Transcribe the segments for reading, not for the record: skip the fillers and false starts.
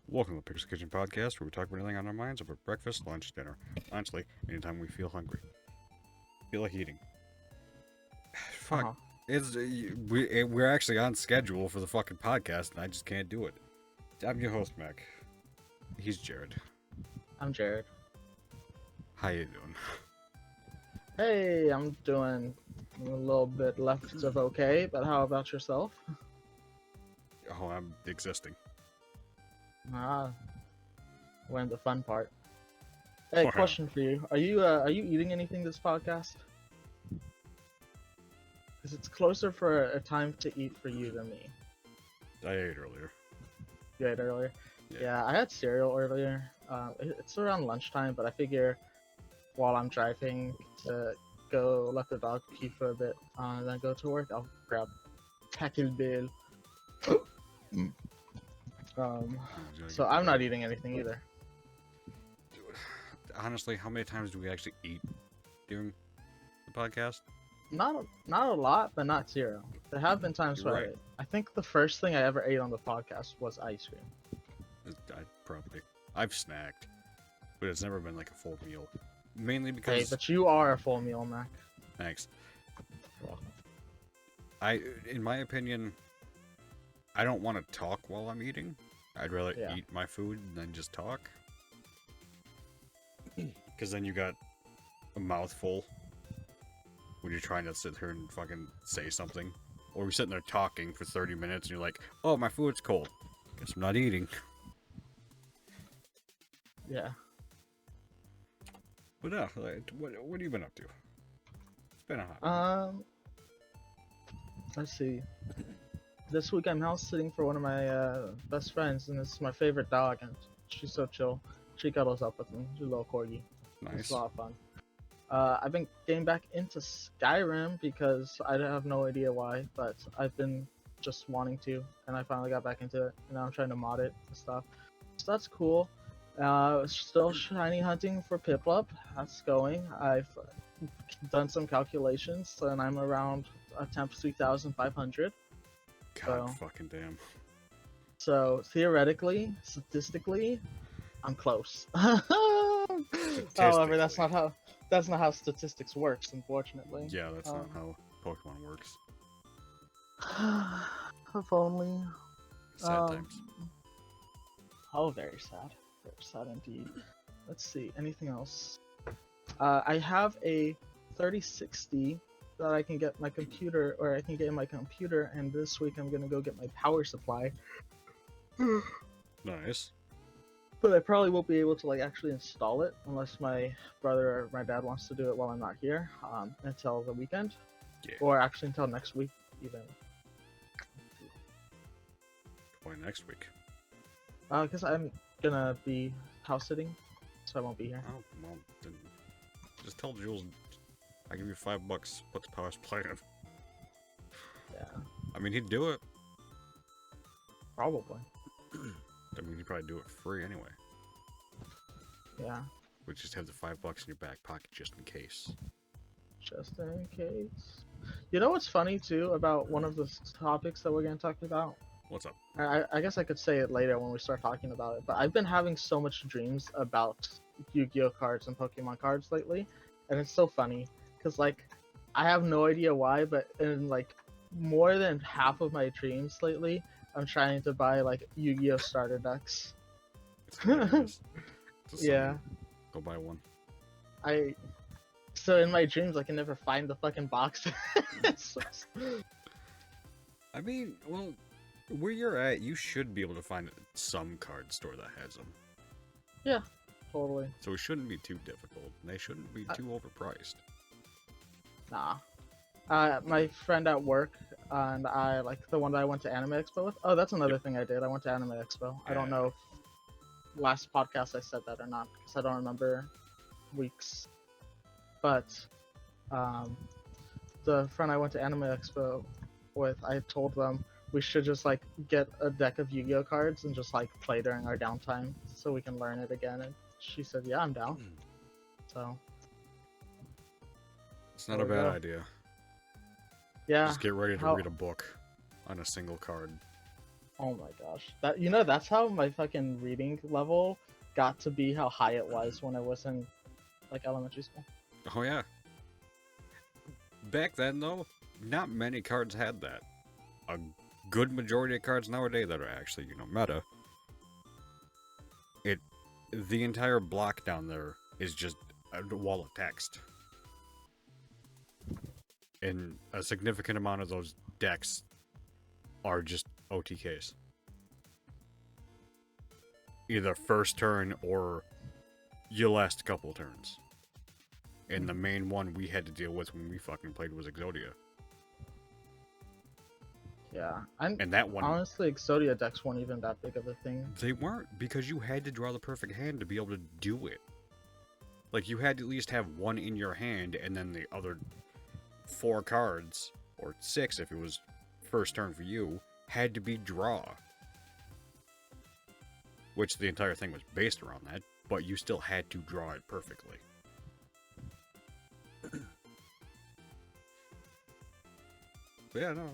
Welcome to the Pixel Kitchen Podcast, where we talk about anything on our minds over breakfast, lunch, dinner. Honestly, anytime we feel hungry, feel like eating. Fuck, Uh-huh. we're actually on schedule for the fucking podcast, and I just can't do it. I'm your host, Mack. He's Jared. I'm Jared. How you doing? Hey, I'm doing a little bit left of okay, but how about yourself? Oh, I'm existing. Ah, we're in the fun part. Hey, Wow. question for you. Are you eating anything this podcast? Because it's closer for a time to eat for you than me. I ate earlier. You ate earlier? Yeah. Yeah, I had cereal earlier. It's around lunchtime, but I figure while I'm driving to go let the dog pee for a bit, and then go to work, I'll grab Tackle Bill. Um, so I'm not eating anything either. Honestly, how many times do we actually eat during the podcast? Not a lot, but not zero. There have been times You're where right. I think the first thing I ever ate on the podcast was ice cream. I've snacked, but it's never been like a full meal. Mainly Hey, because but you are a full meal, Mac. thanks. You're welcome. In my opinion, I don't want to talk while I'm eating. I'd rather Yeah. eat my food than just talk. Because then you got a mouthful when you're trying to sit here and fucking say something. Or you're sitting there talking for 30 minutes and you're like, oh, my food's cold. Guess I'm not eating. Yeah. But what have you been up to? It's been a hot minute. Let's see. This week I'm house sitting for one of my best friends, and it's my favorite dog, and she's so chill. She cuddles up with me. She's a little corgi. It's Nice. a lot of fun. I've been getting back into Skyrim because I have no idea why, but I've been just wanting to, and I finally got back into it, and now I'm trying to mod it and stuff. So that's cool. Still shiny hunting for Piplup. That's going. I've done some calculations, and I'm around a temp 3,500. God So, fucking damn. so theoretically, statistically, I'm close. However, that's not how statistics works, unfortunately. Yeah, that's not how Pokemon works. If only. Sad times. Oh, very sad. Very sad indeed. Let's see. Anything else? I have a 3060 that I can get my computer, or I can get in my computer, and this week I'm gonna go get my power supply. Nice. But I probably won't be able to like actually install it unless my brother or my dad wants to do it while I'm not here, until the weekend, Yeah. or actually until next week even. Why next week? Because I'm gonna be house sitting, so I won't be here. Oh, well, then just tell Jules I give you $5, put the power supply in. Yeah, I mean, he'd do it. probably. I mean, he'd probably do it free anyway. Yeah, We just have the $5 in your back pocket just in case. just in case. You know what's funny too about one of the topics that we're gonna talk about? What's up? I guess I could say it later when we start talking about it, but I've been having so much dreams about Yu-Gi-Oh cards and Pokemon cards lately, and it's so funny because like I have no idea why, but in like more than half of my dreams lately, I'm trying to buy like Yu-Gi-Oh starter decks. It's hilarious. It's a Yeah, sign. Go buy one. so in my dreams I can never find the fucking box. I mean, well, where you're at, you should be able to find some card store that has them. Yeah, totally. So it shouldn't be too difficult. And they shouldn't be too overpriced. Nah. My friend at work and I, like the one that I went to Anime Expo with. Oh, that's another thing I did. I went to Anime Expo. I don't know if last podcast I said that or not because I don't remember weeks. But the friend I went to Anime Expo with, I told them we should just like get a deck of Yu-Gi-Oh cards and just like play during our downtime so we can learn it again. And she said, "Yeah, I'm down." So It's not a bad idea. yeah. Just get ready to read a book on a single card. Oh my gosh. That's how my fucking reading level got to be how high it was when I was in like elementary school. Oh yeah. Back then though, not many cards had that. A good majority of cards nowadays that are actually, meta. The entire block down there is just a wall of text. And a significant amount of those decks are just OTKs. Either first turn or your last couple turns. And the main one we had to deal with when we fucking played was Exodia. Yeah. And that one, Honestly, Exodia decks weren't even that big of a thing. they weren't, because you had to draw the perfect hand to be able to do it. Like, you had to at least have one in your hand, and then the other 4 cards, or 6 if it was first turn for you, had to be draw. Which the entire thing was based around that, but you still had to draw it perfectly. But yeah, no.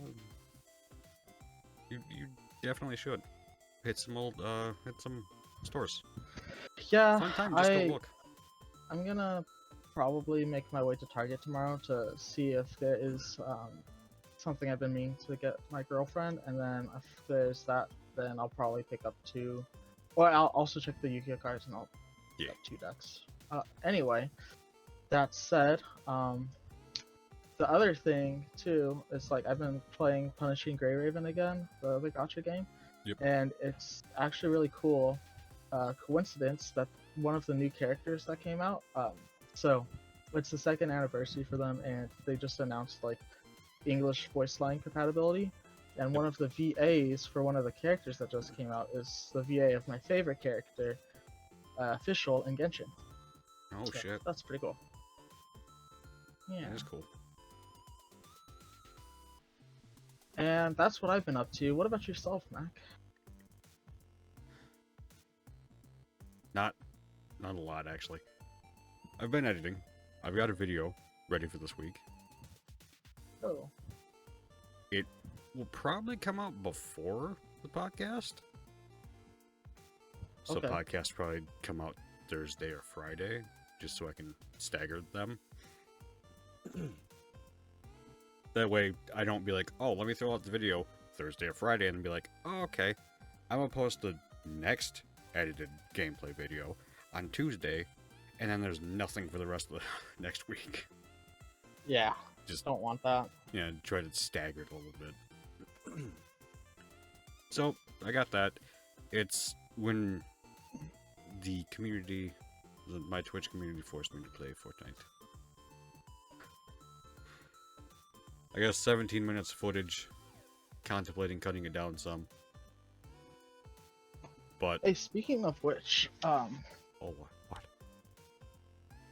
You definitely should. Hit some stores. Yeah, Fun time, just go look. I'm gonna probably make my way to Target tomorrow to see if there is something I've been meaning to get my girlfriend, and then if there's that, then I'll probably pick up 2. Or I'll also check the Yu-Gi-Oh cards and I'll pick up 2 decks. Anyway, that said, the other thing too is like I've been playing Punishing Grey Raven again, the gacha game, and it's actually really cool. Coincidence that one of the new characters that came out. So it's the 2nd anniversary for them, and they just announced like English voice line compatibility. And one of the VAs for one of the characters that just came out is the VA of my favorite character, Official in Genshin. Oh, so shit. That's pretty cool. Yeah. That is cool. And that's what I've been up to. What about yourself, Mac? Not a lot, actually. I've been editing. I've got a video ready for this week. Oh. It will probably come out before the podcast. So Okay. podcast probably come out Thursday or Friday, just so I can stagger them. That way, I don't be like, oh, let me throw out the video Thursday or Friday, and be like, oh, okay, I'm gonna post the next edited gameplay video on Tuesday, and then there's nothing for the rest of the next week. Yeah. Just don't want that. Yeah, try to stagger it a little bit. So, I got that. It's when the community, my Twitch community forced me to play Fortnite. I got 17 minutes of footage, contemplating cutting it down some. But... Hey, speaking of which, Oh, what?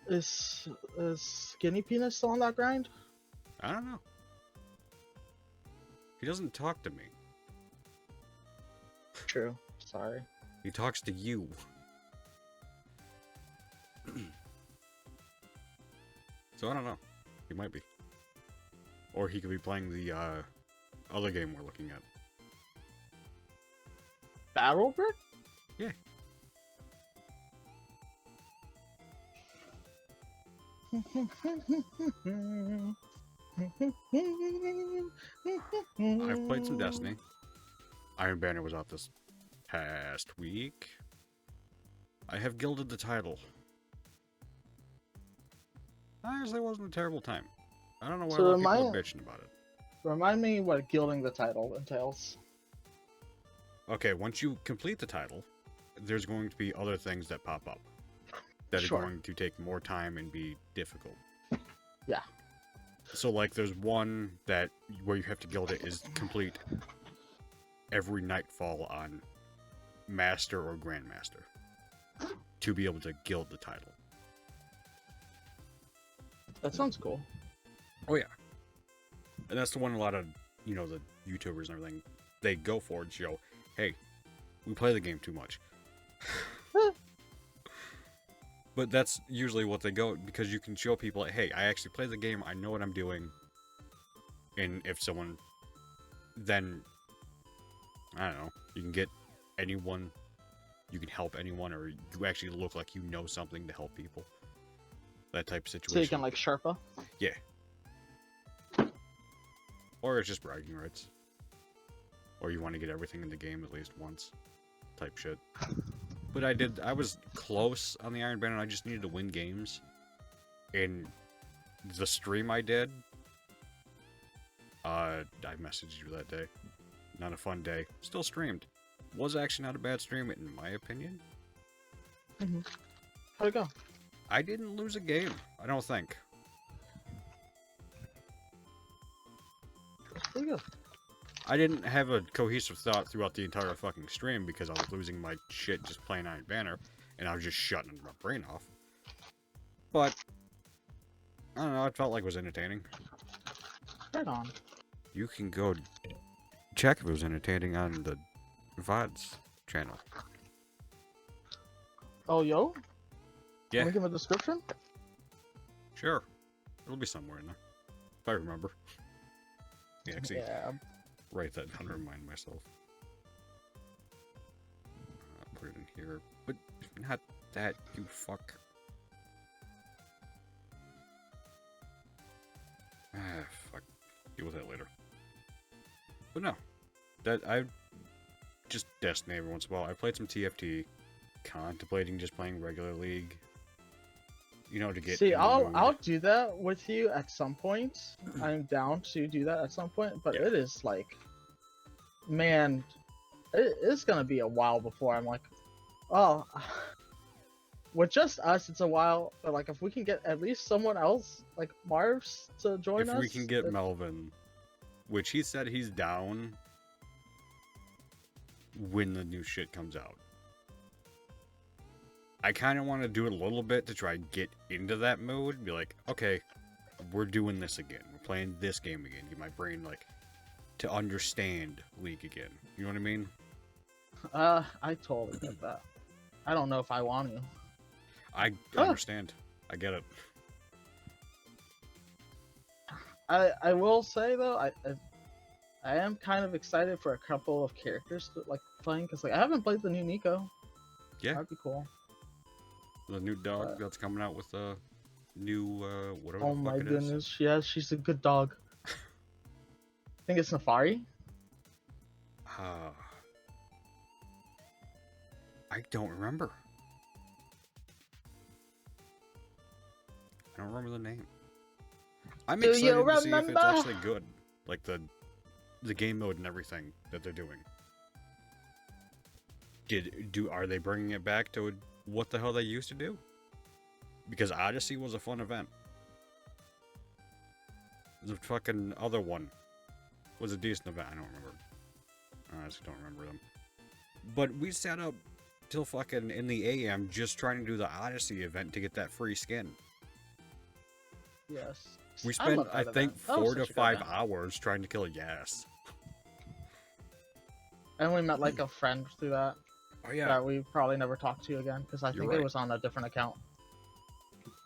Is Skinny Penis still on that grind? I don't know. He doesn't talk to me. True. Sorry. He talks to you. So I don't know. He might be. Or he could be playing the other game we're looking at. Battle Brick? Yeah. I've played some Destiny. Iron Banner was out this past week. I have gilded the title. Honestly, it wasn't a terrible time. I don't know why a lot of people are bitching about it. Remind me what gilding the title entails. Okay, once you complete the title, there's going to be other things that pop up that are going to take more time and be difficult. Yeah. So, like, there's one that where you have to gild it is complete every nightfall on Master or Grandmaster to be able to gild the title. That sounds cool. Oh, yeah. And that's the one a lot of, the YouTubers and everything, they go for and show, hey, we play the game too much. But that's usually what they go, because you can show people, hey, I actually play the game, I know what I'm doing. And if someone then, I don't know, You can get anyone, you can help anyone, or you actually look like you know something to help people. That type of situation. So you can like Sherpa. Yeah. Or it's just bragging rights. Or you want to get everything in the game at least once. Type shit. But I was close on the Iron Banner, I just needed to win games. And the stream I did, I messaged you that day. Not a fun day. Still streamed. Was actually not a bad stream, in my opinion. How'd it go? I didn't lose a game, I don't think. Pretty good. I didn't have a cohesive thought throughout the entire fucking stream because I was losing my shit just playing Iron Banner, and I was just shutting my brain off. But, I don't know, it felt like it was entertaining. Right on. You can go check if it was entertaining on the VODs channel. Oh, yo? Yeah. Can we give a description? Sure. It'll be somewhere in there. If I remember. Yeah, actually, Yeah. write that down to remind myself. Put it in here. But not that, you fuck. Ah, fuck. Deal with that later. But no. That, I just Destiny every once in a while. I played some TFT. Contemplating just playing regular League. You know, to get See, in the mood. I'll do that with you at some point. I'm down to do that at some point, but Yeah. it is like, man, it's gonna be a while before I'm like, oh, with just us, it's a while. But like, if we can get at least someone else, like Marv's, to join us, If we can get Melvin, which he said he's down when the new shit comes out. I kind of want to do it a little bit to try and get into that mode and be like, okay, we're doing this again. We're playing this game again. Get my brain, like, to understand League again. You know what I mean? I totally get that. I don't know if I want to. I understand. I get it. I will say though, I am kind of excited for a couple of characters to like playing because like I haven't played the new Nico. Yeah. That'd be cool. The new dog that's coming out with a new, whatever Oh the fuck my it is. goodness, yeah, she's a good dog. I think it's Nefari. I don't remember. I don't remember the name. I'm Do excited you to see if it's remember? actually good. Like the game mode and everything that they're doing. Are they bringing it back to what the hell they used to do? Because Odyssey was a fun event. The fucking other one was a decent event. I don't remember. I honestly don't remember them. But we sat up till fucking in the AM just trying to do the Odyssey event to get that free skin. Yes. We spent, love I that think, event. That was 4 to such a good 5 event. hours trying to kill a Yas. And we met like a friend through that Oh yeah, that we probably never talked to again because I You're think right. it was on a different account.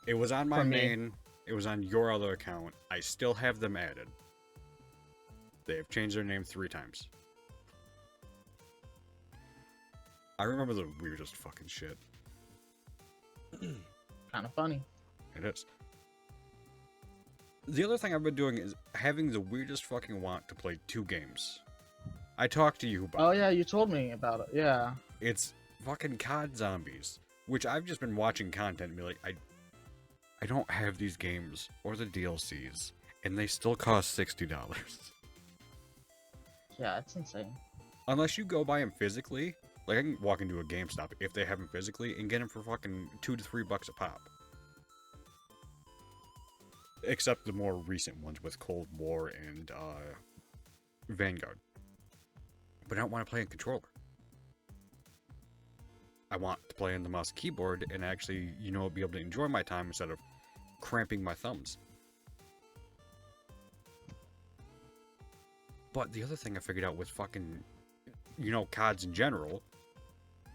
it was on my for me. main. It was on your other account. I still have them added. They have changed their name 3 times. I remember the weirdest fucking shit. Kind of funny. It is. The other thing I've been doing is having the weirdest fucking want to play 2 games. I talked to you about Oh it. yeah, you told me about it. Yeah. It's fucking COD Zombies, which I've just been watching content and be like, I don't have these games or the DLCs, and they still cost $60. Yeah, it's insane. Unless you go buy them physically, like I can walk into a GameStop if they have them physically and get them for fucking $2 to $3 a pop. Except the more recent ones with Cold War and Vanguard. But I don't want to play in controller. I want to play on the mouse and keyboard and actually, you know, be able to enjoy my time instead of cramping my thumbs. But the other thing I figured out with fucking, you know, CODs in general,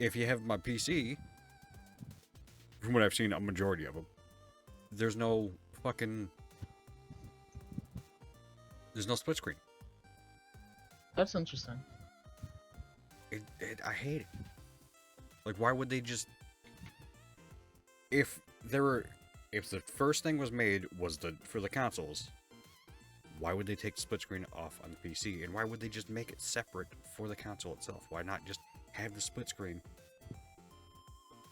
if you have my PC, from what I've seen, a majority of them, there's no split screen. That's interesting. I hate it. Like, why would they just... If the first thing was made was for the consoles, why would they take the split screen off on the PC? And why would they just make it separate for the console itself? Why not just have the split screen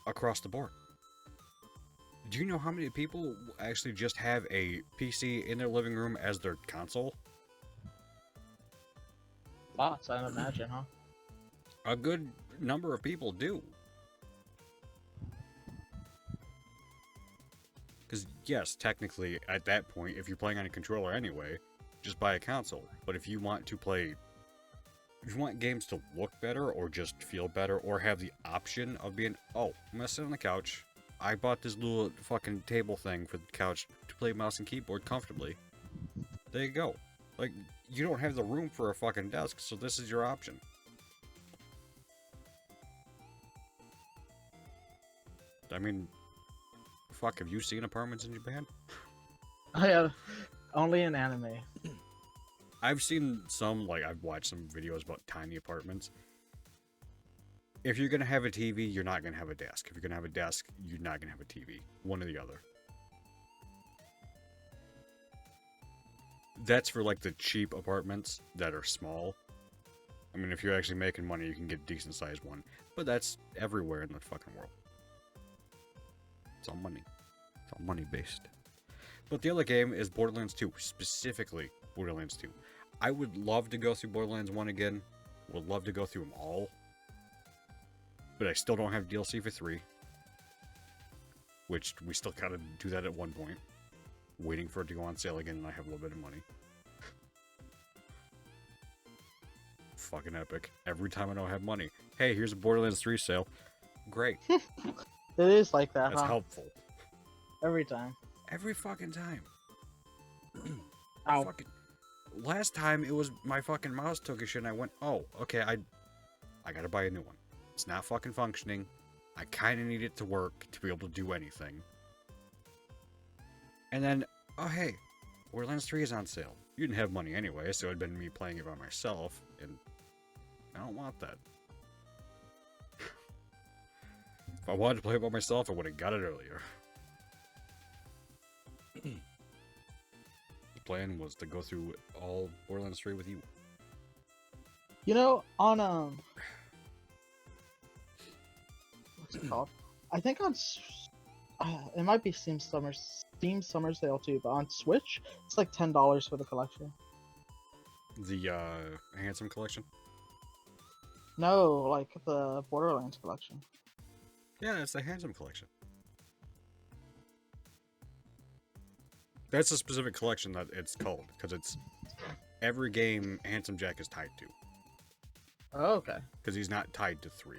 across the board? Do you know how many people actually just have a PC in their living room as their console? Lots, I'd imagine, huh? A good number of people do. Because, yes, technically, at that point, if you're playing on a controller anyway, just buy a console. But if you want to play... If you want games to look better, or just feel better, or have the option of being, oh, I'm gonna sit on the couch. I bought this little fucking table thing for the couch to play mouse and keyboard comfortably. There you go. Like, you don't have the room for a fucking desk, so this is your option. I mean, fuck, have you seen apartments in Japan? I have only in anime. I've seen some, like, I've watched some videos about tiny apartments. If you're gonna have a TV, you're not gonna have a desk. If you're gonna have a desk, you're not gonna have a TV. One or the other. That's for, like, the cheap apartments that are small. I mean, if you're actually making money, you can get a decent-sized one. But that's everywhere in the fucking world. It's all money. It's all money-based. But the other game is Borderlands 2. Specifically, Borderlands 2. I would love to go through Borderlands 1 again. Would love to go through them all. But I still don't have DLC for 3. Which, we still gotta do that at one point. Waiting for it to go on sale again and I have a little bit of money. Fucking epic. Every time I don't have money. Hey, here's a Borderlands 3 sale. Great. It is like that, That's huh? helpful. Every time. Every fucking time. Ow. Fucking... Last time it was my fucking mouse took a shit and I went, oh, okay, I gotta buy a new one. It's not fucking functioning. I kinda need it to work to be able to do anything. And then, oh hey, Borderlands 3 is on sale. You didn't have money anyway, so it'd been me playing it by myself, and I don't want that. If I wanted to play it by myself, I would have got it earlier. The plan was to go through all Borderlands 3 with you. You know, on what's it called? I think on it might be Steam Summer Sale too, but on Switch it's like $10 for the collection. The Handsome Collection? No, like the Borderlands collection. Yeah, it's the Handsome Collection. That's a specific collection that it's called, because it's every game Handsome Jack is tied to. Oh, okay. Because he's not tied to 3.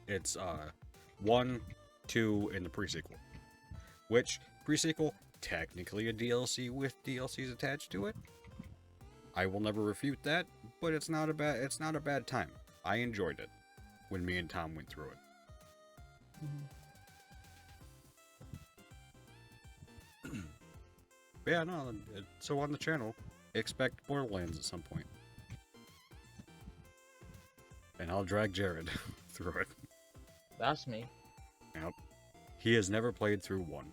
It's 1, 2, and the pre-sequel. Which, pre-sequel, technically a DLC with DLCs attached to it. I will never refute that, but it's not a bad time. I enjoyed it when me and Tom went through it. But yeah, no, so on the channel, expect Borderlands at some point. And I'll drag Jared through it. That's me. Yep. He has never played through 1.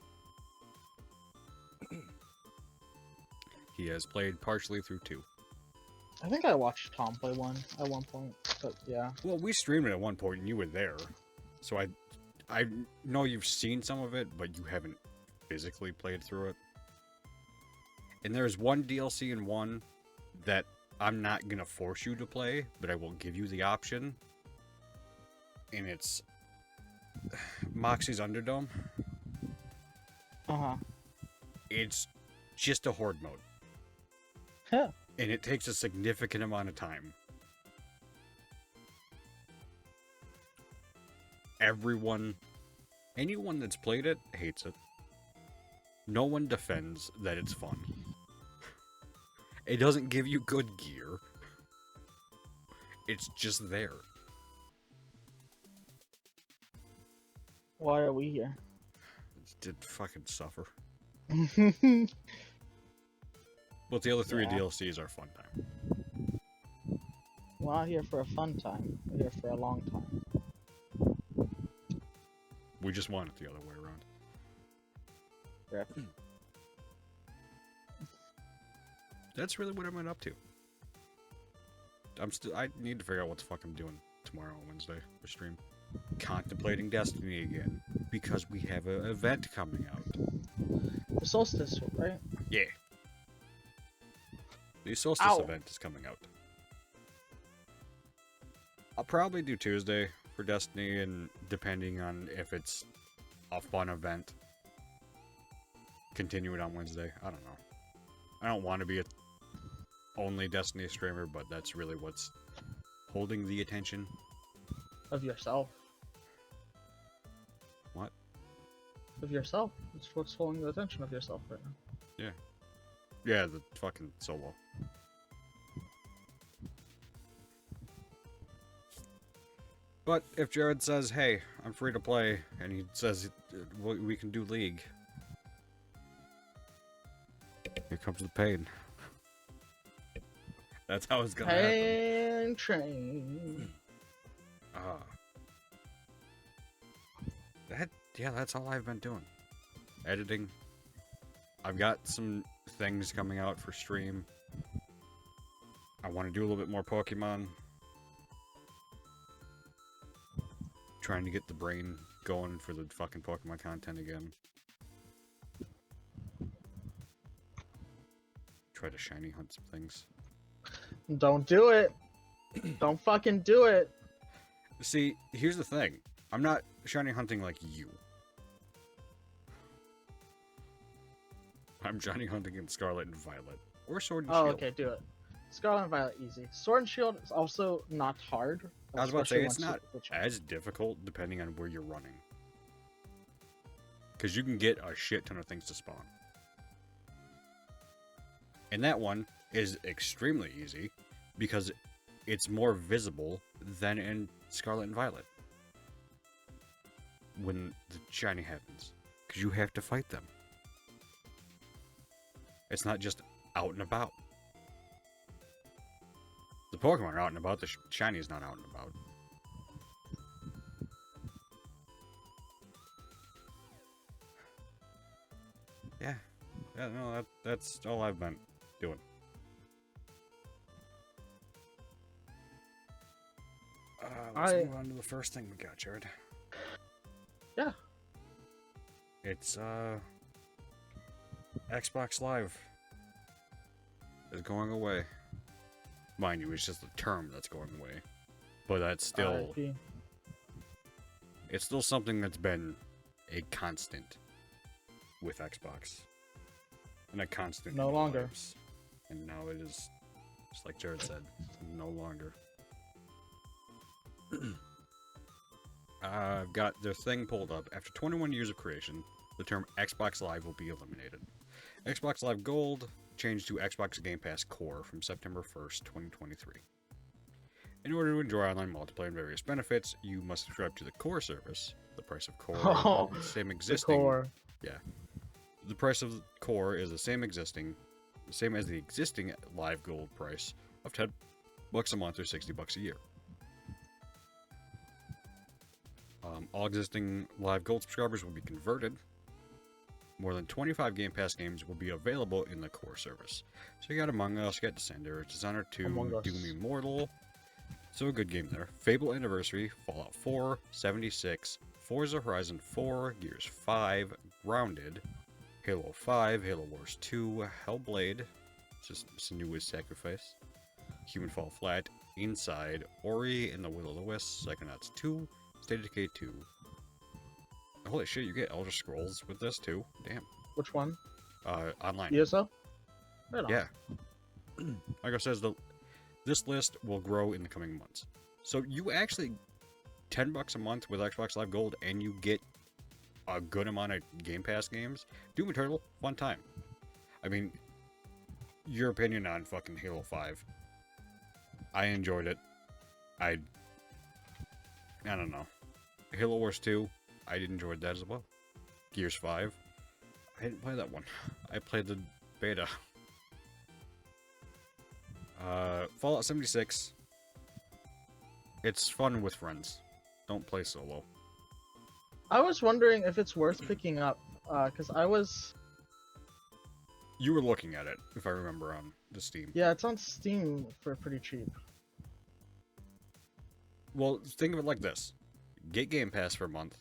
He has played partially through 2. I think I watched Tom play 1 at one point, but yeah. Well, we streamed it at one point and you were there. So I know you've seen some of it, but you haven't physically played through it. And there's one DLC in 1 that I'm not gonna force you to play, but I will give you the option. And it's Moxie's Underdome. Uh-huh. It's just a horde mode. Huh. And it takes a significant amount of time. Anyone that's played it hates it. No one defends that it's fun. It doesn't give you good gear. It's just there. Why are we here? Did fucking suffer. Yeah. But the other 3 Yeah. DLCs are fun time. We're not here for a fun time. We're here for a long time. We just want it the other way around. Rip. That's really what I'm up to. I need to figure out what the fuck I'm doing tomorrow on Wednesday for stream. Contemplating Destiny again because we have an event coming out. The solstice, right? Yeah. The solstice event is coming out. I'll probably do Tuesday for Destiny, and depending on if it's a fun event, continue it on Wednesday. I don't know. I don't want to be a only Destiny streamer, but that's really what's holding the attention. Of yourself. What? Of yourself. It's what's holding the attention of yourself right now. Yeah. Yeah, the fucking solo. But if Jared says, hey, I'm free to play, and he says we can do League, here comes the pain. That's how it's gonna happen. Train. That's all I've been doing. Editing. I've got some things coming out for stream. I want to do a little bit more Pokemon. Trying to get the brain going for the fucking Pokemon content again. Try to shiny hunt some things. Don't do it. Don't fucking do it. See, here's the thing. I'm not shiny hunting like you. I'm shiny hunting in Scarlet and Violet. Or Sword and Shield. Oh, okay, do it. Scarlet and Violet, easy. Sword and Shield is also not hard. I was about to say, it's not as difficult depending on where you're running. Because you can get a shit ton of things to spawn. And that one is extremely easy because it's more visible than in Scarlet and Violet when the shiny happens, because you have to fight them. It's not just out and about. The Pokemon are out and about, the shiny is not out and about. Yeah, no, that's all I've been doing. Let's move on to the first thing we got, Jared. Yeah. It's, Xbox Live is going away. Mind you, it's just the term that's going away. But that's still... It's still something that's been a constant with Xbox. And a constant no longer. Lives. And now it is, just like Jared said, no longer. I've got the thing pulled up. After 21 years of creation, the term Xbox Live will be eliminated. Xbox Live Gold changed to Xbox Game Pass Core from September 1st, 2023. In order to enjoy online multiplayer and various benefits, you must subscribe to the Core service. The price of Core is the same existing. The Core. Yeah. The price of Core is the same as the existing Live Gold price of $10 a month or $60 a year. All existing Live Gold subscribers will be converted. More than 25 Game Pass games will be available in the Core service. So you got Among Us, you got Descender, Dishonored 2, Doom Immortal. So a good game there. Fable Anniversary, Fallout 4, 76, Forza Horizon 4, Gears 5, Grounded, Halo 5, Halo Wars 2, Hellblade, just Senua's Sacrifice, Human Fall Flat, Inside, Ori and the Will of the Wisps, Psychonauts 2, State of Decay 2. Holy shit, you get Elder Scrolls with this too. Damn. Which one? Online. ESO? Right on. Yeah. Like I says, this list will grow in the coming months. So you actually, $10 a month with Xbox Live Gold, and you get a good amount of Game Pass games. Doom Eternal, fun time. I mean, your opinion on fucking Halo 5. I enjoyed it. I don't know. Halo Wars 2, I enjoyed that as well. Gears 5, I didn't play that one. I played the beta. Fallout 76, It's fun with friends. Don't play solo. I was wondering if it's worth picking up, because I was... You were looking at it, if I remember, on the Steam. Yeah, it's on Steam for pretty cheap. Well, think of it like this. Get Game Pass for a month.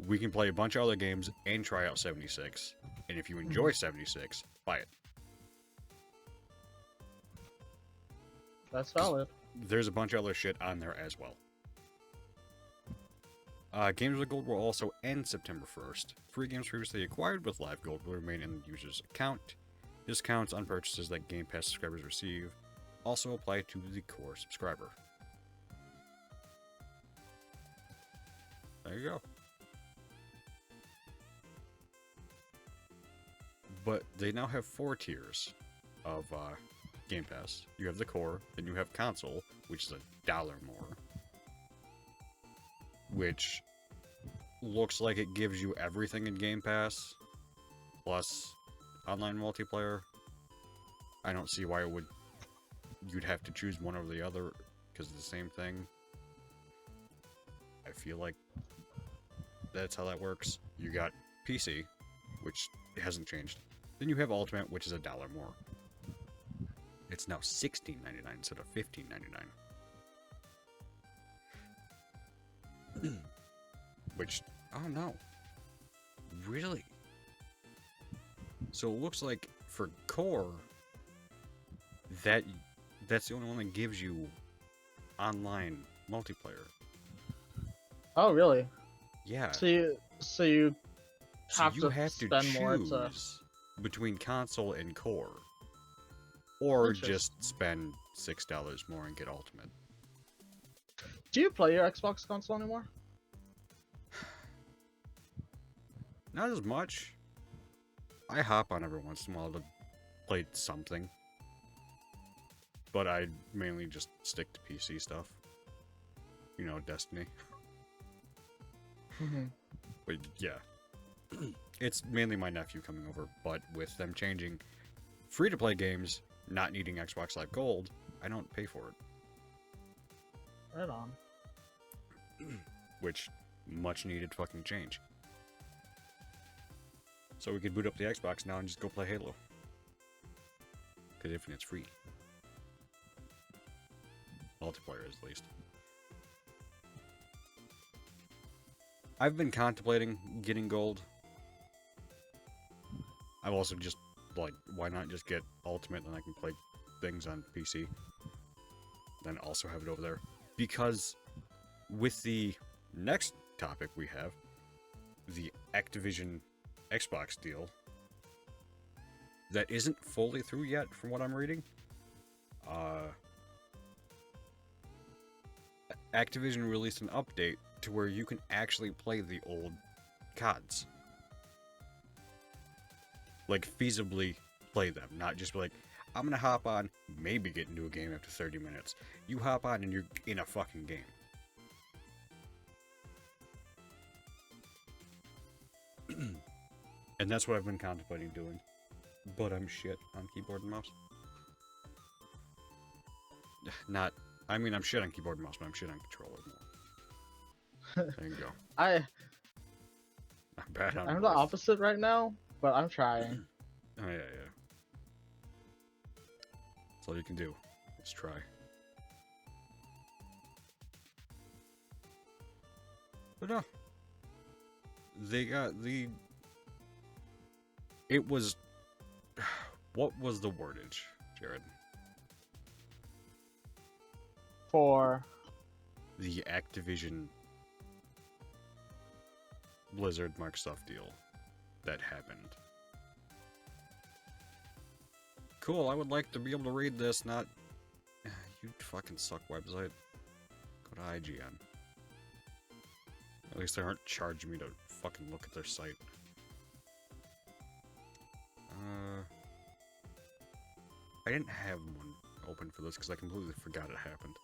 We can play a bunch of other games and try out 76. And if you enjoy 76, buy it. That's valid. There's a bunch of other shit on there as well. Games with Gold will also end September 1st. Free games previously acquired with Live Gold will remain in the user's account. Discounts on purchases that Game Pass subscribers receive also apply to the core subscriber. There you go. But they now have 4 tiers of Game Pass. You have the core, then you have console, which is $1 more. Which looks like it gives you everything in Game Pass, plus online multiplayer. I don't see why you'd have to choose one over the other, because it's the same thing. I feel like that's how that works. You got PC, which hasn't changed. Then you have Ultimate, which is $1 more. It's now $16.99 instead of $15.99. Which, oh no. Really? So it looks like for core, that's the only one that gives you online multiplayer. Oh, really? Yeah. So you have to spend more to... between console and core. Or Interesting. just spend $6 more and get Ultimate. Do you play your Xbox console anymore? Not as much. I hop on every once in a while to play something. But I mainly just stick to PC stuff. You know, Destiny. But yeah. It's mainly my nephew coming over, but with them changing free-to-play games, not needing Xbox Live Gold, I don't pay for it. Right on. Which, much needed fucking change. So we could boot up the Xbox now and just go play Halo. Because Infinite's free. Multiplayer is, at least. I've been contemplating getting gold. I've also just, like, why not just get Ultimate and I can play things on PC. Then also have it over there. Because with the next topic we have, the Activision Xbox deal, that isn't fully through yet from what I'm reading. Activision released an update to where you can actually play the old CODs. Like, feasibly play them, not just be like, I'm gonna hop on, maybe get into a game after 30 minutes. You hop on and you're in a fucking game. And that's what I've been contemplating doing. But I'm shit on keyboard and mouse. I'm shit on keyboard and mouse, but I'm shit on controller more. There you go. I'm bad on the both. opposite right now, but I'm trying. Oh, yeah. That's all you can do. Let's try. But no. They got the... It was... What was the wordage, Jared? For... The Activision Blizzard Microsoft deal that happened. Cool, I would like to be able to read this, not... You fucking suck website. Go to IGN. At least they aren't charging me to fucking look at their site. I didn't have one open for this because I completely forgot it happened.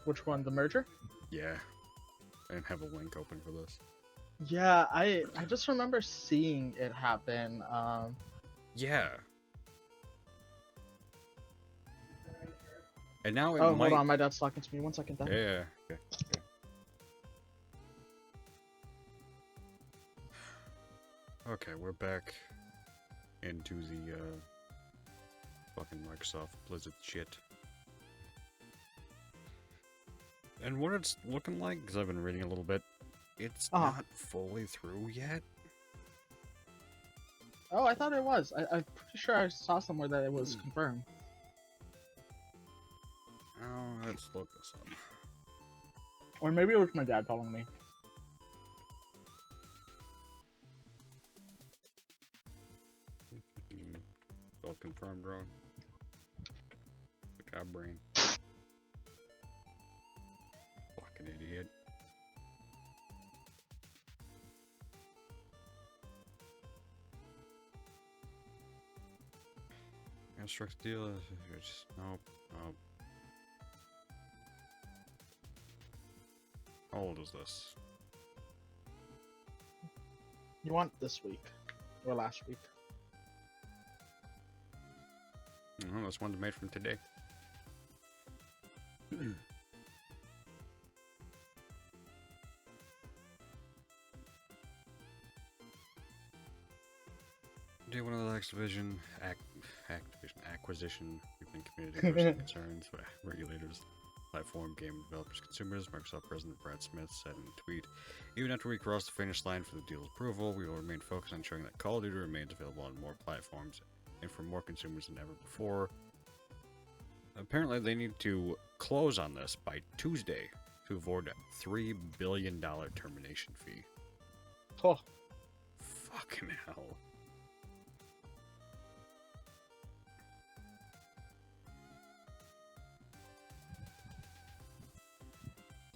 Which one? The merger? Yeah. I didn't have a link open for this. Yeah, I just remember seeing it happen. Yeah. And now it Oh, might... hold on, my dad's talking to me. 1 second, Dad. Yeah. Okay. Okay, we're back into the fucking Microsoft Blizzard shit. And what it's looking like, because I've been reading a little bit, it's not fully through yet. Oh, I thought it was. I'm pretty sure I saw somewhere that it was confirmed. Oh, let's look this up. Or maybe it was my dad telling me. All confirmed wrong. The god brain. Fucking idiot. Construct deal. Nope. Nope. How old is this? You want this week. Or last week. Oh, this one's made from today. Day one of the activision acquisition. We've been communicating with concerns with regulators, platform, game developers, consumers. Microsoft President Brad Smith said in a tweet, "Even after we cross the finish line for the deal's approval, we will remain focused on ensuring that Call of Duty remains available on more platforms and for more consumers than ever before." Apparently, they need to close on this by Tuesday to avoid a $3 billion termination fee. Oh. Fucking hell.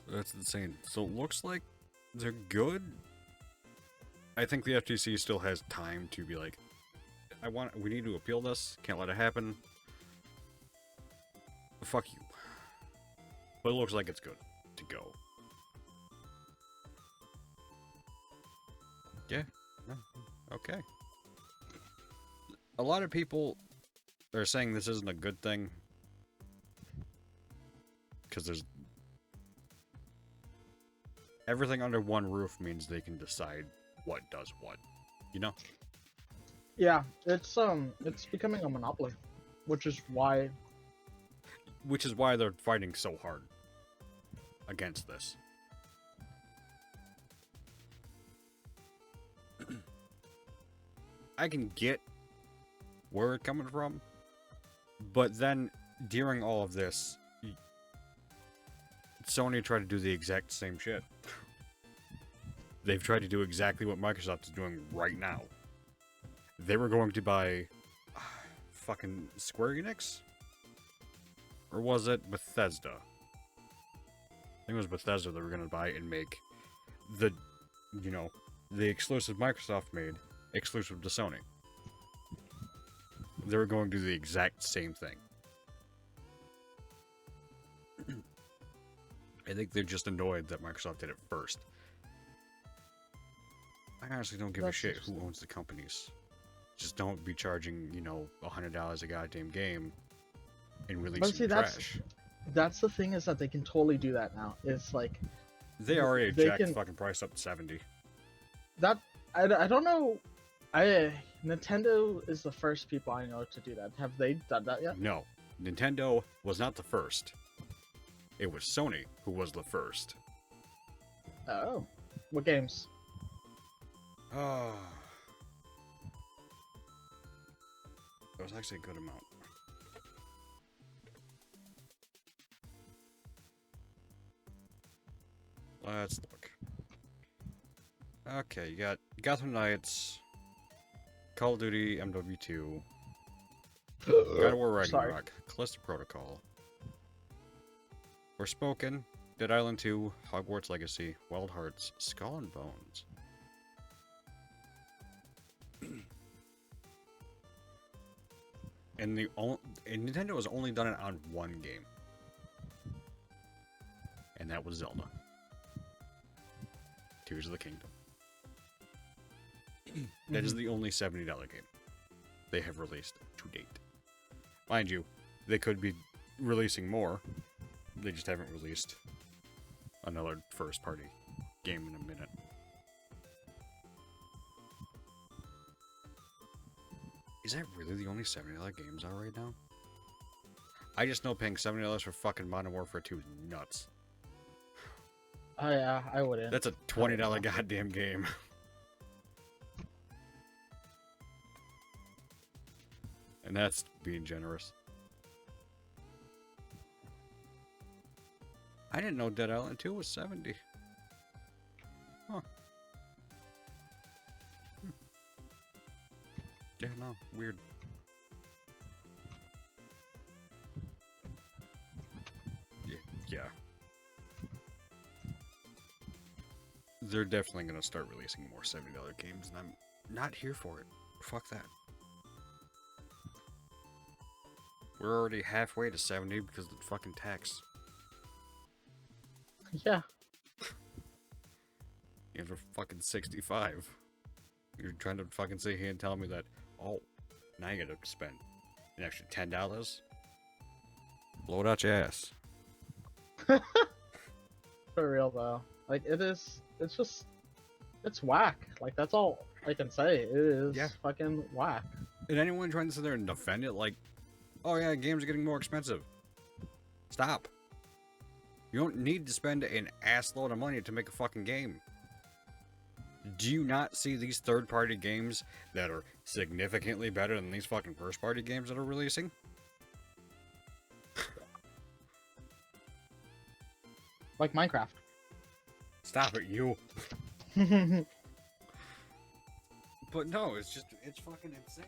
That's insane. So it looks like they're good. I think the FTC still has time to be like, we need to appeal this. Can't let it happen. Fuck you. But it looks like it's good to go. Yeah. Okay. A lot of people are saying this isn't a good thing. Because there's... everything under one roof means they can decide what does what. You know? Yeah, it's becoming a monopoly. Which is why they're fighting so hard against this. I can get where it's coming from, but then during all of this, Sony tried to do the exact same shit. They've tried to do exactly what Microsoft is doing right now. They were going to buy fucking Square Enix? Or was it Bethesda? I think it was Bethesda they were going to buy and make the, you know, the exclusive Microsoft made exclusive to Sony. They were going to do the exact same thing. I think they're just annoyed that Microsoft did it first. I honestly don't give a shit who owns the companies. Just don't be charging, you know, $100 a goddamn game and releasing trash. That's the thing, is that they can totally do that now. It's like they already jacked the fucking price up to 70. That I don't know. Nintendo is the first people I know to do that. Have they done that yet? No, Nintendo was not the first. It was Sony who was the first. Oh, what games? That was actually a good amount. Let's look. Okay, you got Gotham Knights, Call of Duty, MW2, God of War Ragnarok, Callisto Protocol, Forspoken, Dead Island 2, Hogwarts Legacy, Wild Hearts, Skull and Bones. And Nintendo has only done it on one game. And that was Zelda. Tears of the Kingdom. That is the only $70 game they have released to date. Mind you, they could be releasing more. They just haven't released another first-party game in a minute. Is that really the only $70 games out right now? I just know paying $70 for fucking Modern Warfare 2 is nuts. Oh yeah, I wouldn't. That's a $20 goddamn game. And that's being generous. I didn't know Dead Island 2 was 70. Huh. Yeah, no, weird. Yeah. They're definitely gonna start releasing more $70 games, and I'm not here for it. Fuck that. We're already halfway to 70 because of the fucking tax. Yeah. You for fucking 65. You're trying to fucking sit here and tell me that, oh, now you gotta spend an extra $10? Blow it out your ass. For real though. Like it's whack. Like that's all I can say. It is fucking whack. And anyone trying to sit there and defend it like, oh yeah, games are getting more expensive. Stop. You don't need to spend an assload of money to make a fucking game. Do you not see these third-party games that are significantly better than these fucking first-party games that are releasing? Like Minecraft. Stop it, you. But no, it's fucking insane.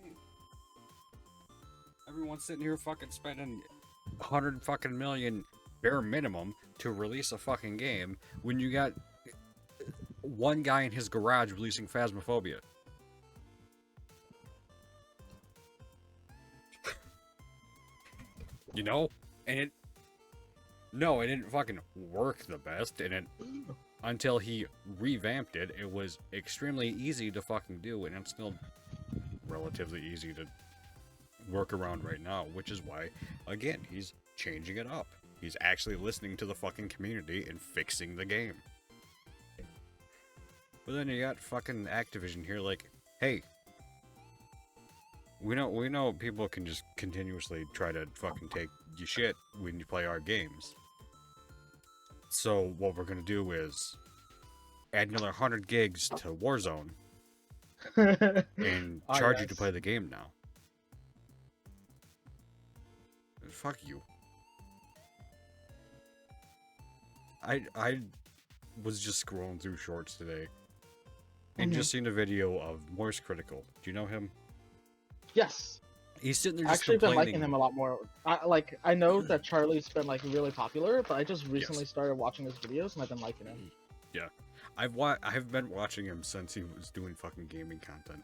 Everyone's sitting here fucking spending 100 fucking million bare minimum to release a fucking game when you got one guy in his garage releasing Phasmophobia. You know? And it didn't fucking work the best, and it until he revamped it, it was extremely easy to fucking do, and it's still relatively easy to work around right now, which is why, again, he's changing it up. He's actually listening to the fucking community and fixing the game. But then you got fucking Activision here like, hey, we know people can just continuously try to fucking take your shit when you play our games. So what we're gonna do is add another 100 gigs to Warzone and charge you to play the game now. Fuck you. I was just scrolling through shorts today and just seen a video of Morse Critical. Do you know him? Yes. He's sitting there I've just actually been complaining. liking him a lot more. I know that Charlie's been like really popular, but I just recently started watching his videos and I've been liking him. Yeah. I've been watching him since he was doing fucking gaming content.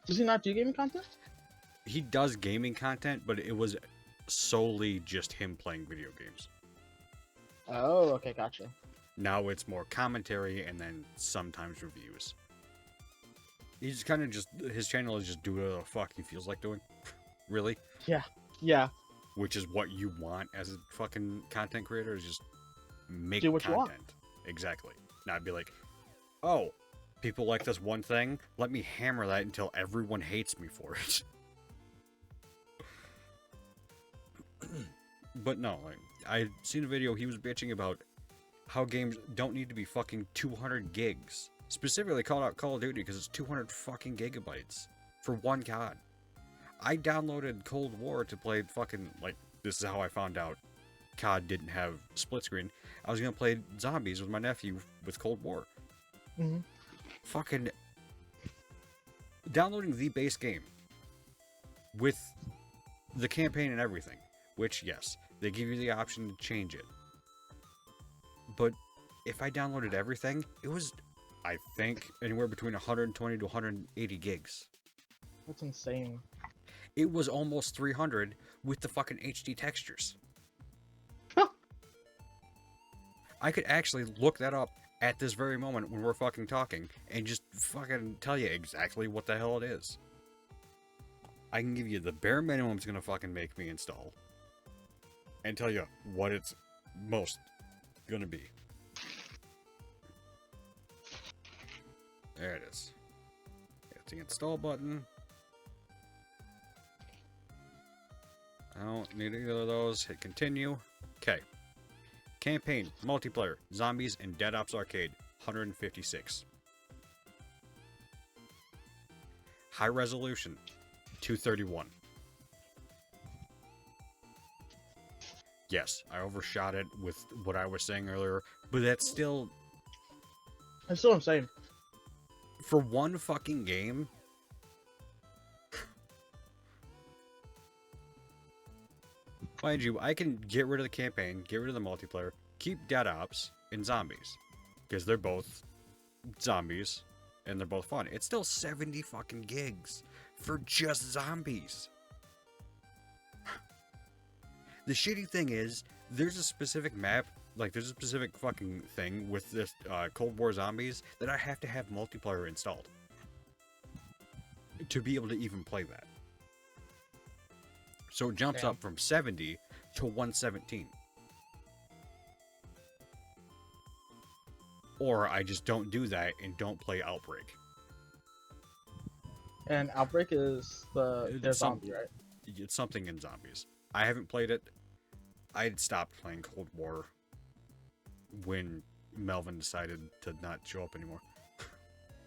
Does he not do gaming content? He does gaming content, but it was solely just him playing video games. Oh, okay, gotcha. Now it's more commentary and then sometimes reviews. He's kind of just, his channel is just do whatever the fuck he feels like doing. Really? Yeah. Which is what you want as a fucking content creator, is just make Do what you want. content. Exactly. Not be like, oh, people like this one thing, let me hammer that until everyone hates me for it. But no, I seen a video, he was bitching about how games don't need to be fucking 200 gigs. Specifically called out Call of Duty because it's 200 fucking gigabytes for one COD. I downloaded Cold War to play fucking, like, this is how I found out COD didn't have split screen. I was gonna play zombies with my nephew with Cold War. Fucking downloading the base game with the campaign and everything, which, yes, they give you the option to change it. But if I downloaded everything, it was, I think, anywhere between 120 to 180 gigs. That's insane. It was almost 300 with the fucking HD textures. I could actually look that up at this very moment when we're fucking talking and just fucking tell you exactly what the hell it is. I can give you the bare minimum it's gonna fucking make me install. and tell you what it's most gonna be. There it is. Hit the install button. I don't need either of those. Hit continue. Okay. Campaign, multiplayer, zombies, and Dead Ops Arcade, 156. High resolution, 231. Yes, I overshot it with what I was saying earlier, but that's still... That's what I'm saying. For one fucking game... Mind you, I can get rid of the campaign, get rid of the multiplayer, keep Dead Ops and zombies. Because they're both zombies, and they're both fun. It's still 70 fucking gigs for just zombies. The shitty thing is, there's a specific map, like there's a specific fucking thing with this Cold War Zombies that I have to have multiplayer installed to be able to even play that. So it jumps up from 70 to 117. Or I just don't do that and don't play Outbreak. And Outbreak is the zombie, right? It's something in zombies. I haven't played it. I had stopped playing Cold War when Melvin decided to not show up anymore.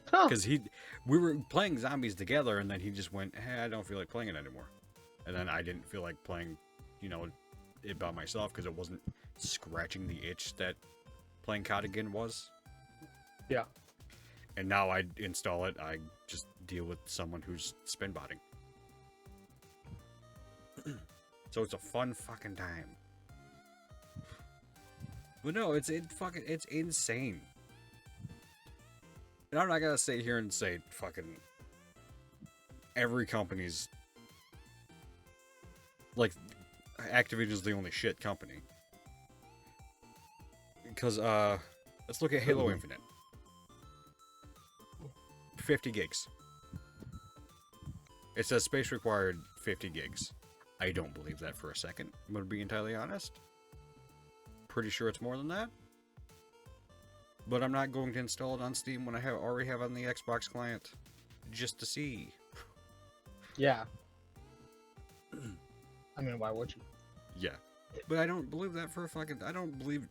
Because we were playing zombies together, and then he just went, hey, I don't feel like playing it anymore. And then I didn't feel like playing, you know, it by myself because it wasn't scratching the itch that playing COD again was. Yeah. And now I install it, I just deal with someone who's spin botting. So it's a fun fucking time. But no, it's insane. And I'm not gonna sit here and say fucking every company's like Activision's the only shit company. Because let's look at Halo Infinite. 50 gigs. It says space required 50 gigs. I don't believe that for a second. I'm gonna be entirely honest. Pretty sure it's more than that. But I'm not going to install it on Steam when I already have on the Xbox client. Just to see. Yeah. I mean, why would you? Yeah. But I don't believe that for a fucking... I don't believe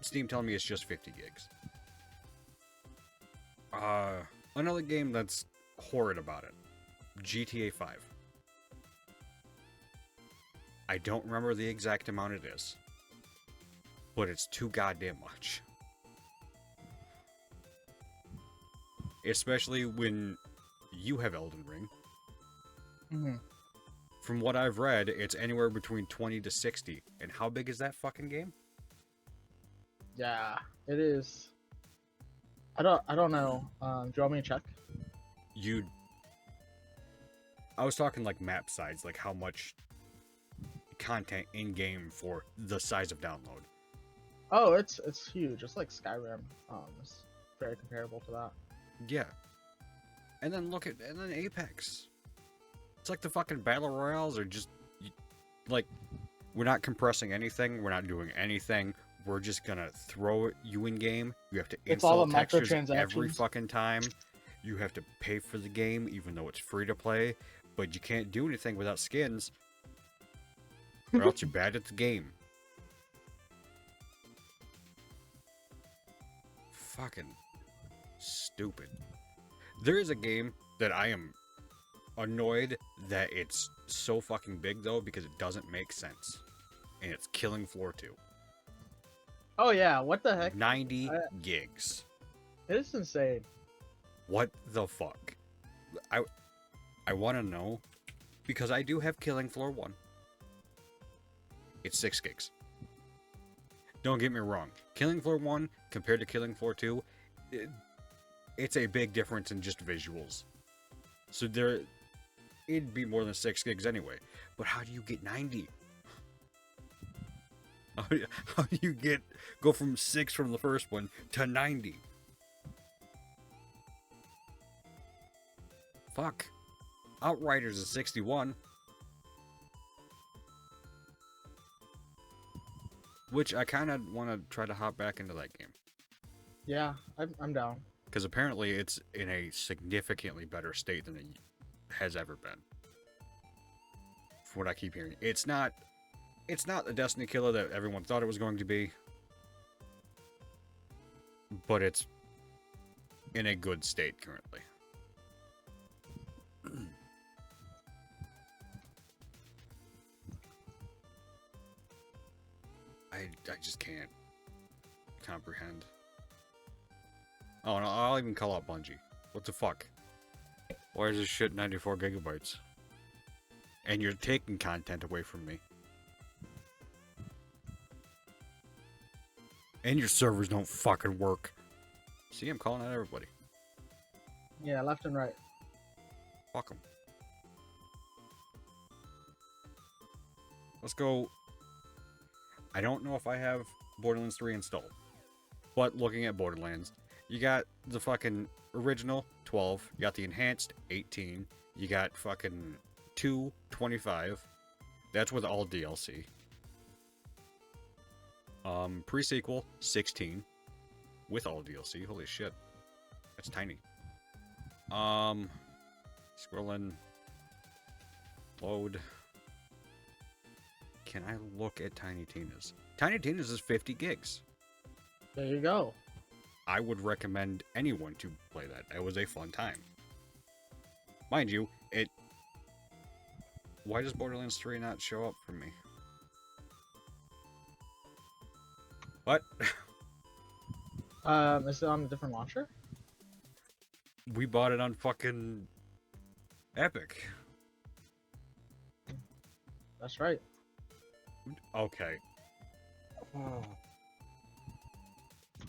Steam telling me it's just 50 gigs. Another game that's horrid about it. GTA 5. I don't remember the exact amount it is. But it's too goddamn much. Especially when you have Elden Ring. Mm-hmm. From what I've read, it's anywhere between 20 to 60. And how big is that fucking game? Yeah, it is. I don't know. Do you want me to check? I was talking like map size, like how much content in game for the size of download. Oh, it's huge. It's like Skyrim. It's very comparable to that. Yeah. And then Apex. It's like the fucking battle royales are just like, we're not compressing anything. We're not doing anything. We're just gonna throw you in game. You have to install textures every fucking time. You have to pay for the game, even though it's free to play. But you can't do anything without skins, or else you're bad at the game. Fucking stupid. There is a game that I am annoyed that it's so fucking big though, because it doesn't make sense. And it's Killing Floor 2. Oh yeah, what the heck? 90 gigs. It's insane. What the fuck? I want to know, because I do have Killing Floor 1. It's 6 gigs. Don't get me wrong. Killing Floor 1 compared to Killing Floor 2, it's a big difference in just visuals. So it'd be more than 6 gigs anyway. But how do you get 90? How do you go from 6 from the first one to 90? Fuck. Outriders is 61. Which I kind of want to try to hop back into that game. Yeah, I'm down. Because apparently it's in a significantly better state than it has ever been. From what I keep hearing. It's not the Destiny killer that everyone thought it was going to be. But it's in a good state currently. I just can't comprehend. Oh, no, I'll even call out Bungie. What the fuck? Why is this shit 94 gigabytes? And you're taking content away from me. And your servers don't fucking work. See, I'm calling out everybody. Yeah, left and right. Fuck them. Let's go. I don't know if I have Borderlands 3 installed. But looking at Borderlands, you got the fucking original, 12. You got the enhanced, 18. You got fucking 2, 25. That's with all DLC. Pre-sequel, 16. With all DLC. Holy shit. That's tiny. Scrolling. Load. Can I look at Tiny Tina's? Tiny Tina's is 50 gigs. There you go. I would recommend anyone to play that. It was a fun time. Mind you, why does Borderlands 3 not show up for me? What? Is it on a different launcher? We bought it on fucking Epic. That's right. Okay.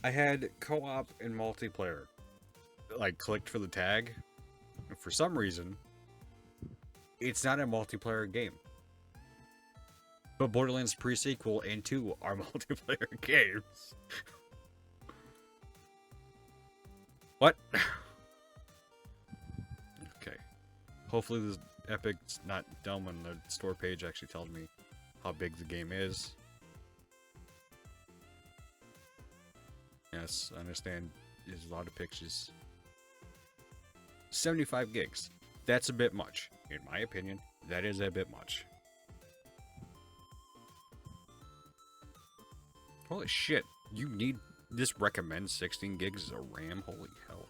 I had co-op and multiplayer, like, clicked for the tag. And for some reason, it's not a multiplayer game. But Borderlands pre-sequel and 2 are multiplayer games. What? Okay. Hopefully this Epic's not dumb and the store page actually tells me how big the game is. Yes, I understand. There's a lot of pictures. 75 gigs. That's a bit much. In my opinion, that is a bit much. Holy shit. You need... This recommends 16 gigs of RAM? Holy hell.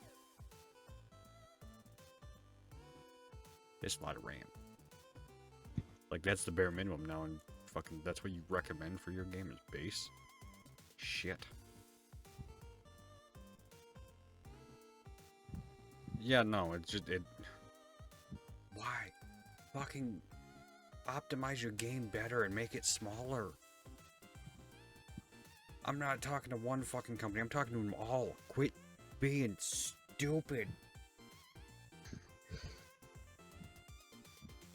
It's a lot of RAM. Like, that's the bare minimum now, and fucking... That's what you recommend for your game is base? Shit. Yeah, no, it's just, why? Fucking optimize your game better and make it smaller. I'm not talking to one fucking company, I'm talking to them all. Quit being stupid.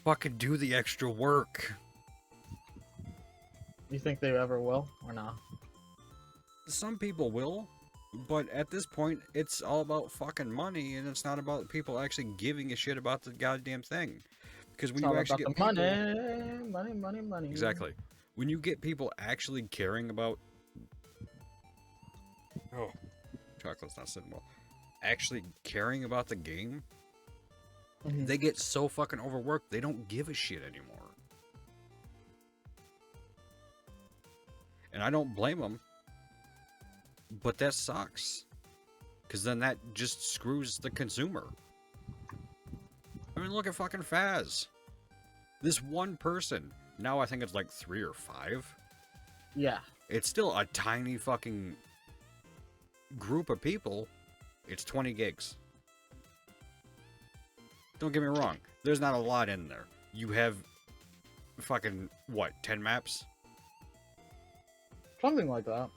Fucking do the extra work. You think they ever will, or not? Some people will. But at this point, it's all about fucking money, and it's not about people actually giving a shit about the goddamn thing. Because when you actually get people... money. Exactly. When you get people actually caring about... Oh, chocolate's not sitting well. Actually caring about the game, they get so fucking overworked, they don't give a shit anymore. And I don't blame them. But that sucks. Because then that just screws the consumer. I mean, look at fucking Faz. This one person. Now I think it's like 3 or 5. Yeah. It's still a tiny fucking group of people. It's 20 gigs. Don't get me wrong. There's not a lot in there. You have fucking, what, 10 maps? Something like that.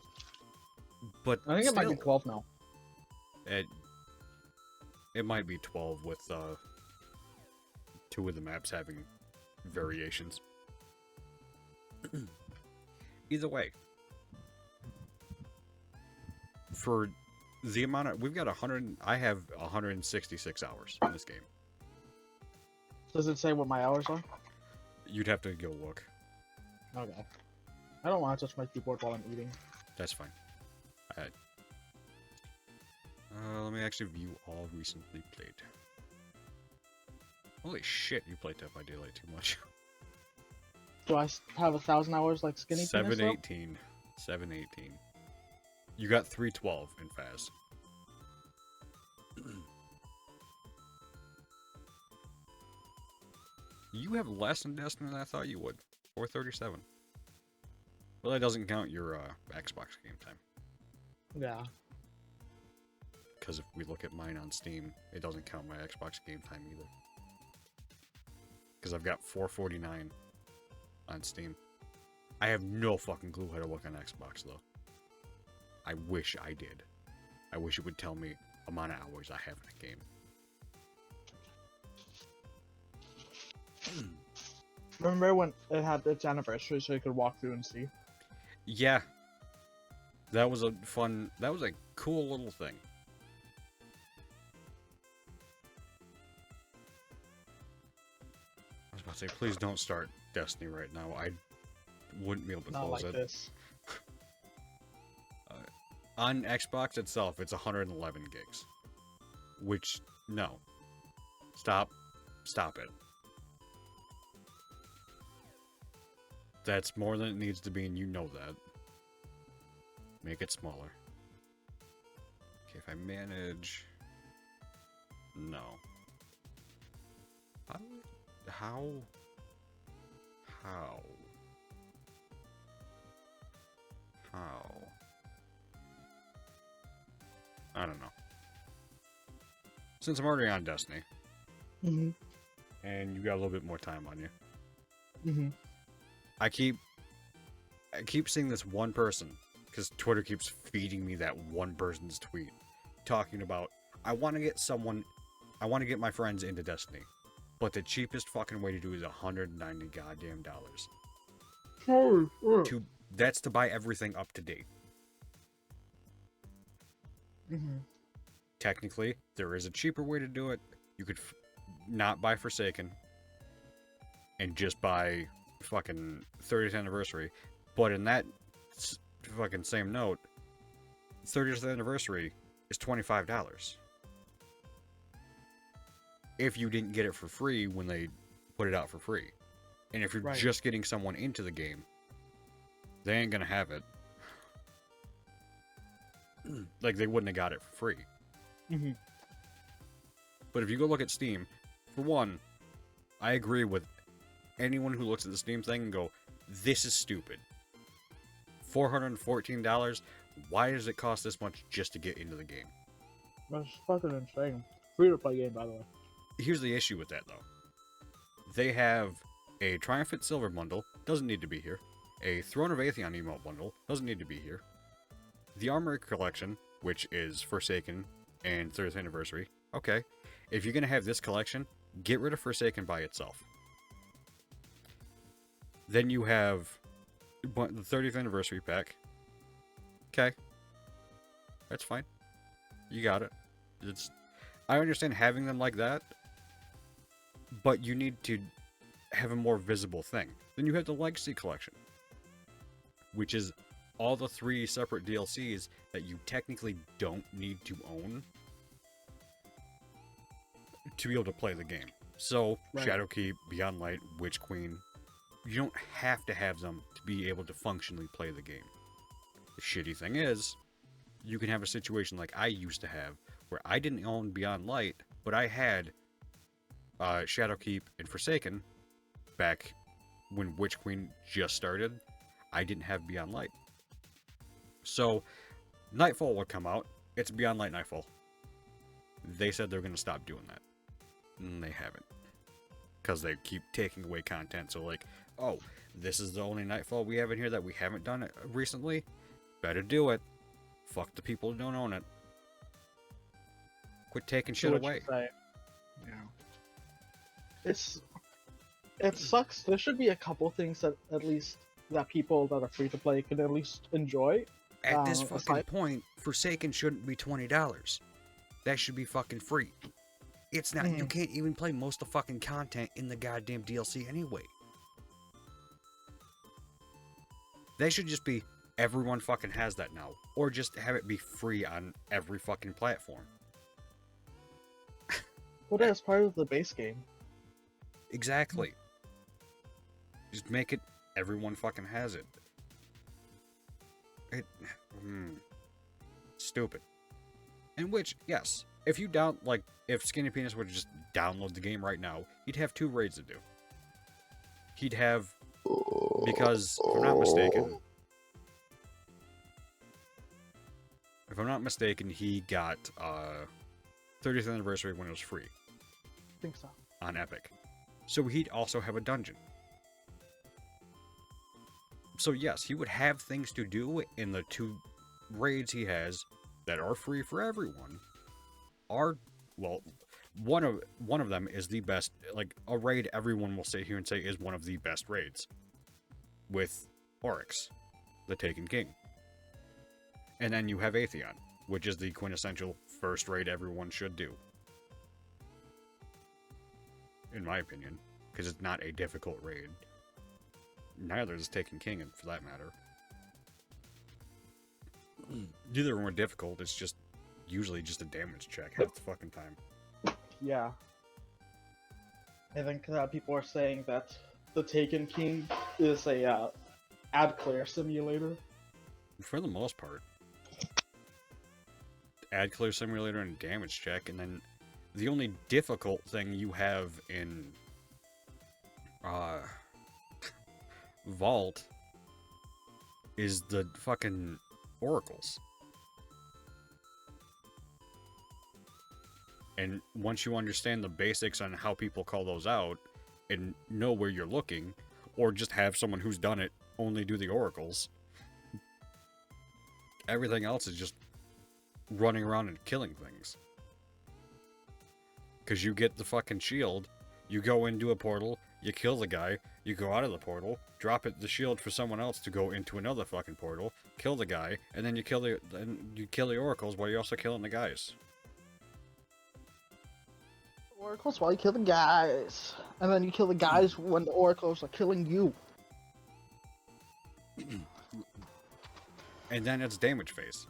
But I think it might be 12 now. It might be 12 with 2 of the maps having variations. Either way, for the amount of... We've got 100... I have 166 hours in this game. Does it say what my hours are? You'd have to go look. Okay. I don't want to touch my keyboard while I'm eating. That's fine. Alright. Let me actually view all recently played. Holy shit, you played Dead by Daylight too much. Do I have 1,000 hours like Skinny Penis? 718. 718. You got 312 in Faz. You have less in Destiny than I thought you would. 437. Well, that doesn't count your Xbox game time. Yeah. Because if we look at mine on Steam, it doesn't count my Xbox game time either. Because I've got 449 on Steam. I have no fucking clue how to look on Xbox, though. I wish I did. I wish it would tell me amount of hours I have in a game. Remember when it had its anniversary so you could walk through and see? Yeah. That was a fun... That was a cool little thing. I was about to say, please don't start Destiny right now. I wouldn't be able to Not close like it. this. On Xbox itself, it's 111 gigs. Which, no. Stop it. That's more than it needs to be, and you know that. Make it smaller. Okay, if I manage... No. How? I don't know. Since I'm already on Destiny, Mm-hmm. and you got a little bit more time on you, Mm-hmm. I keep seeing this one person, because Twitter keeps feeding me that one person's tweet, talking about, I want to get my friends into Destiny, but the cheapest fucking way to do it is $190 goddamn dollars. That's to buy everything up to date. Mm-hmm. Technically, there is a cheaper way to do it. You could not buy Forsaken and just buy fucking 30th anniversary. But in that fucking same note, 30th anniversary is $25. If you didn't get it for free when they put it out for free. And if you're just getting someone into the game, they ain't gonna have it. Like, they wouldn't have got it for free. Mm-hmm. But if you go look at Steam, for one, I agree with anyone who looks at the Steam thing and go, this is stupid. $414? Why does it cost this much just to get into the game? That's fucking insane. Free-to-play game, by the way. Here's the issue with that, though. They have a Triumphant Silver bundle, doesn't need to be here. A Throne of Atheon emote bundle, doesn't need to be here. The Armory Collection, which is Forsaken and 30th Anniversary. Okay, if you're going to have this collection, get rid of Forsaken by itself. Then you have the 30th Anniversary pack. Okay, that's fine. You got it. I understand having them like that, but you need to have a more visible thing. Then you have the Legacy Collection, which is all the 3 separate DLCs that you technically don't need to own to be able to play the game. So, Shadowkeep, Beyond Light, Witch Queen, you don't have to have them to be able to functionally play the game. The shitty thing is, you can have a situation like I used to have, where I didn't own Beyond Light, but I had Shadowkeep and Forsaken back when Witch Queen just started. I didn't have Beyond Light. So, Nightfall would come out. It's Beyond Light Nightfall. They said they're going to stop doing that. And they haven't. Because they keep taking away content. So, like, oh, this is the only Nightfall we have in here that we haven't done recently. Better do it. Fuck the people who don't own it. Quit taking shit away. Yeah. It sucks. There should be a couple things that at least that people that are free to play can at least enjoy. At this fucking point, Forsaken shouldn't be $20. That should be fucking free. It's not. You can't even play most of the fucking content in the goddamn DLC anyway. They should just be everyone fucking has that now, or just have it be free on every fucking platform. Put it as part of the base game. Exactly. Just make it everyone fucking has it. Stupid. In which, yes, if you if Skinny Penis were to just download the game right now, he'd have 2 raids to do. He'd have, because if I'm not mistaken, he got 30th anniversary when it was free. I think so. On Epic. So he'd also have a dungeon. So yes, he would have things to do in the 2 raids he has that are free for everyone. One of them is the best, like a raid everyone will sit here and say is one of the best raids. With Oryx, the Taken King. And then you have Atheon, which is the quintessential first raid everyone should do. In my opinion, because it's not a difficult raid. Neither is Taken King, for that matter. Neither of them are difficult, it's just usually just a damage check half the fucking time. Yeah. I think people are saying that the Taken King is a ad clear simulator. For the most part. Ad clear simulator and damage check, and then the only difficult thing you have in Vault is the fucking oracles. And once you understand the basics on how people call those out and know where you're looking, or just have someone who's done it only do the oracles, everything else is just running around and killing things. Because you get the fucking shield, you go into a portal, you kill the guy, you go out of the portal, drop the shield for someone else to go into another fucking portal, kill the guy, and then you kill the oracles while you're also killing the guys. Oracles while you kill the guys, and then you kill the guys when the oracles are killing you. And then it's damage phase.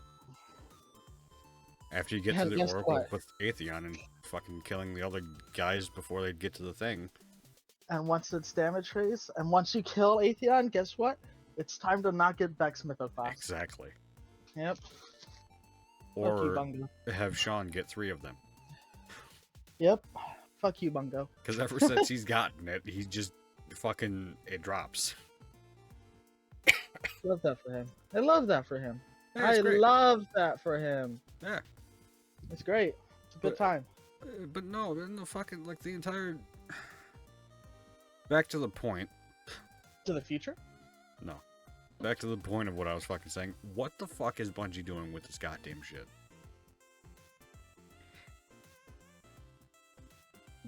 After you get to the oracle with Atheon and fucking killing the other guys before they get to the thing. And once it's damage phase, and once you kill Atheon, guess what? It's time to not get Bex Mythoclass. Exactly. Yep. Or Fuck you, Bungo. have Sean get 3 of them. Yep. Fuck you, Bungo. Because ever since he's gotten it, he just fucking, it drops. Love that for him. I love that for him. Yeah, I great. love that for him. Yeah. It's great. It's a good time. But no, in the fucking, like, the entire... Back to the point. To the future? No. Back to the point of what I was fucking saying. What the fuck is Bungie doing with this goddamn shit?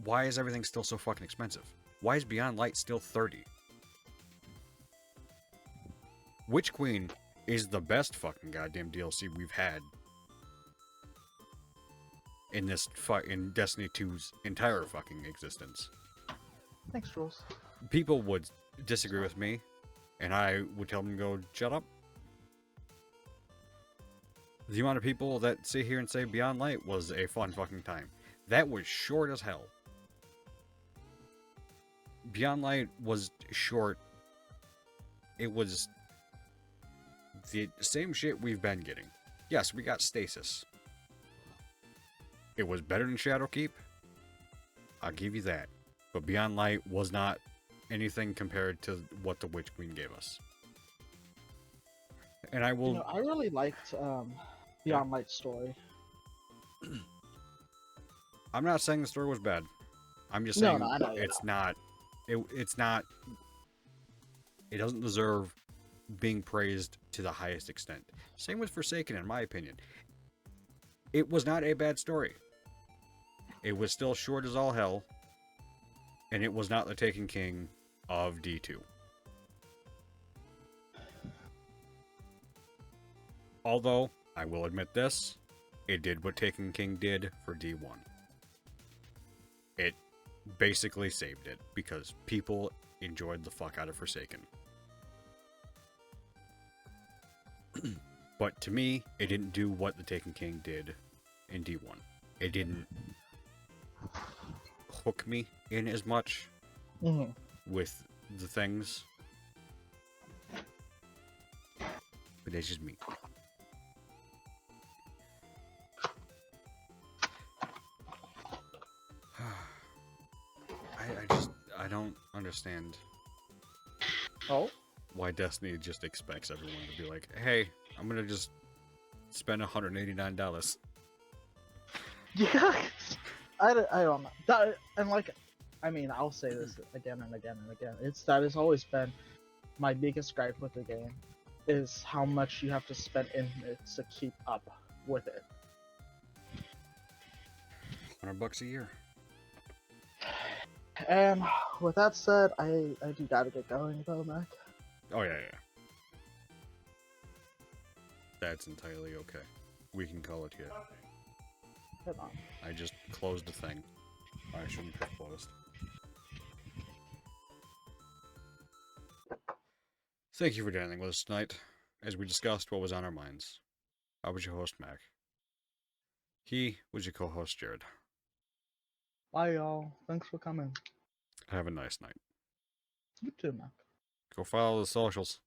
Why is everything still so fucking expensive? Why is Beyond Light still $30? Witch Queen is the best fucking goddamn DLC we've had in this in Destiny 2's entire fucking existence. Thanks, Jules. People would disagree with me, and I would tell them to go shut up. The amount of people that sit here and say Beyond Light was a fun fucking time. That was short as hell. Beyond Light was short. It was the same shit we've been getting. Yes, we got Stasis. It was better than Shadowkeep. I'll give you that. But Beyond Light was not anything compared to what the Witch Queen gave us. And I will... You know, I really liked Beyond Light's story. I'm not saying the story was bad. I'm just saying I know it's not... It's not... It doesn't deserve being praised to the highest extent. Same with Forsaken, in my opinion. It was not a bad story. It was still short as all hell. And it was not the Taken King of D2. Although, I will admit this, it did what Taken King did for D1. It basically saved it, because people enjoyed the fuck out of Forsaken. But to me, it didn't do what the Taken King did in D1. It didn't hook me in as much with the things. But that's just me. I don't understand Oh? why Destiny just expects everyone to be like, hey, I'm gonna just spend $189. Yeah, I don't know. That, and like, I mean, I'll say this again and again and again. That has always been my biggest gripe with the game, is how much you have to spend in it to keep up with it. $100 a year. And with that said, I do gotta get going though, Mac. Oh yeah. That's entirely okay. We can call it here. Hold on. I just closed the thing. I shouldn't have closed. Thank you for dining with us tonight, as we discussed what was on our minds. I was your host, Mac. He was your co-host, Jared. Bye, y'all. Thanks for coming. Have a nice night. You too, Mac. Go follow the socials.